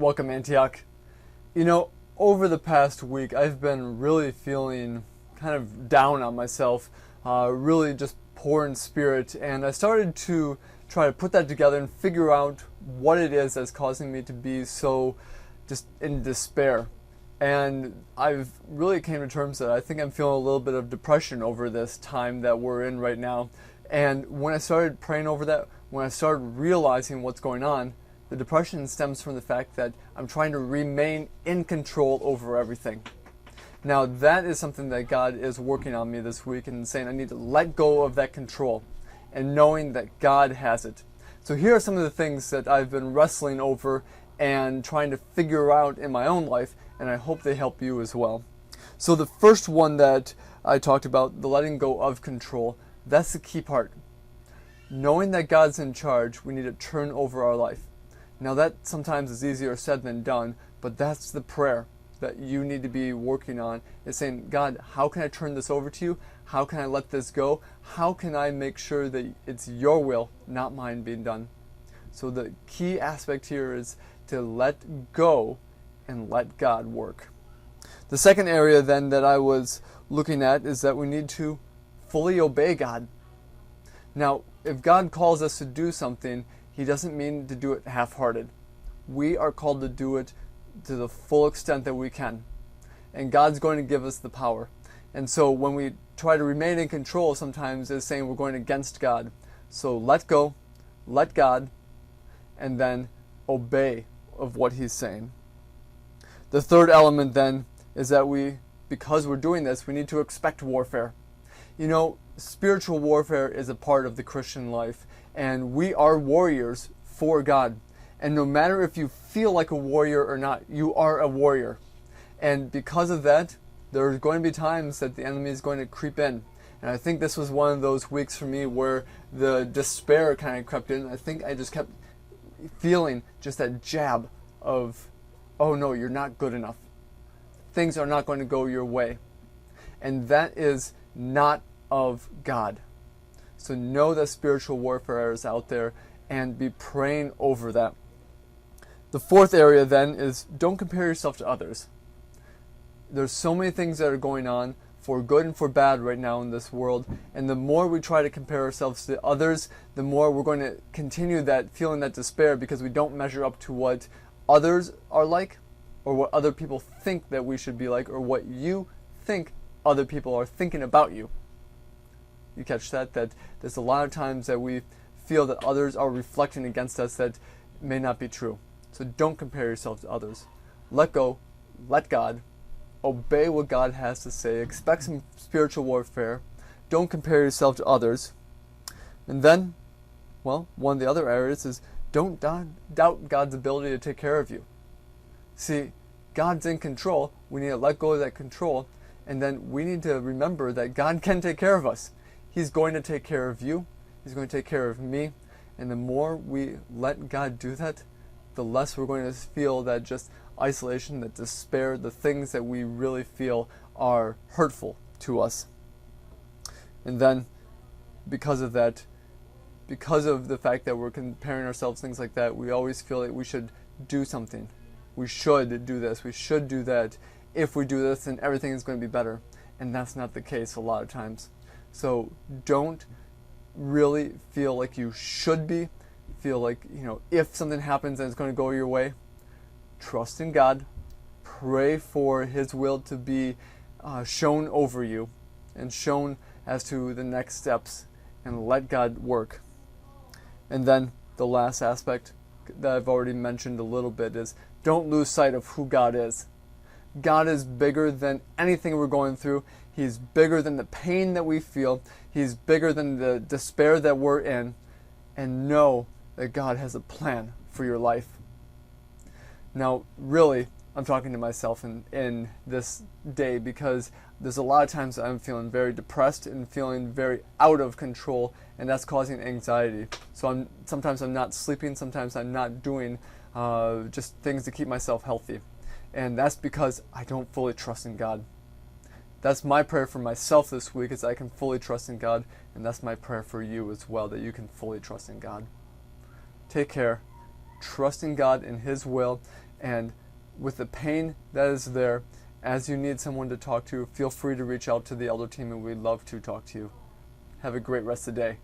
Welcome, Antioch. Over the past week, I've been really feeling kind of down on myself, really just poor in spirit, and I started to try to put that together and figure out what it is that's causing me to be so just in despair. And I've really came to terms that I think I'm feeling a little bit of depression over this time that we're in right now. And when I started praying over that, when I started realizing what's going on, the depression stems from the fact that I'm trying to remain in control over everything. Now that is something that God is working on me this week and saying I need to let go of that control and knowing that God has it. So here are some of the things that I've been wrestling over and trying to figure out in my own life, and I hope they help you as well. So the first one that I talked about, the letting go of control, that's the key part. Knowing that God's in charge, we need to turn over our life. Now that sometimes is easier said than done, but that's the prayer that you need to be working on, is saying, God, how can I turn this over to you? How can I let this go? How can I make sure that it's your will, not mine, being done? So the key aspect here is to let go and let God work. The second area then that I was looking at is that we need to fully obey God. Now, if God calls us to do something, He doesn't mean to do it half-hearted. We are called to do it to the full extent that we can. And God's going to give us the power. And so when we try to remain in control, sometimes it's saying we're going against God. So let go, let God, and then obey of what He's saying. The third element then is that because we're doing this, we need to expect warfare. Spiritual warfare is a part of the Christian life. And we are warriors for God. And no matter if you feel like a warrior or not, you are a warrior. And because of that, there's going to be times that the enemy is going to creep in. And I think this was one of those weeks for me where the despair kind of crept in. I think I just kept feeling just that jab of, oh no, you're not good enough. Things are not going to go your way. And that is not of God. So know that spiritual warfare is out there and be praying over that. The fourth area then is don't compare yourself to others. There's so many things that are going on for good and for bad right now in this world, and the more we try to compare ourselves to others, the more we're going to continue that feeling that despair because we don't measure up to what others are like or what other people think that we should be like or what you think other people are thinking about you. You catch that? That there's a lot of times that we feel that others are reflecting against us that may not be true. So don't compare yourself to others. Let go, let God, obey what God has to say, expect some spiritual warfare, don't compare yourself to others. And then, one of the other areas is don't doubt God's ability to take care of you. See, God's in control. We need to let go of that control. And then we need to remember that God can take care of us. He's going to take care of you. He's going to take care of me. And the more we let God do that, the less we're going to feel that just isolation, that despair, the things that we really feel are hurtful to us. And then, because of that, because of the fact that we're comparing ourselves, things like that, we always feel like we should do something. We should do this. We should do that. If we do this, then everything is going to be better. And that's not the case a lot of times. So don't really feel like you should be. Feel like, if something happens and it's going to go your way, trust in God. Pray for His will to be shown over you and shown as to the next steps, and let God work. And then the last aspect that I've already mentioned a little bit is don't lose sight of who God is. God is bigger than anything we're going through. He's bigger than the pain that we feel. He's bigger than the despair that we're in. And know that God has a plan for your life. Now, really, I'm talking to myself in this day because there's a lot of times that I'm feeling very depressed and feeling very out of control, and that's causing anxiety. So sometimes I'm not sleeping, sometimes I'm not doing just things to keep myself healthy. And that's because I don't fully trust in God. That's my prayer for myself this week, is I can fully trust in God, and that's my prayer for you as well, that you can fully trust in God. Take care. Trust in God and His will, And with the pain that is there, as you need someone to talk to, feel free to reach out to the elder team, and we'd love to talk to you. Have a great rest of the day.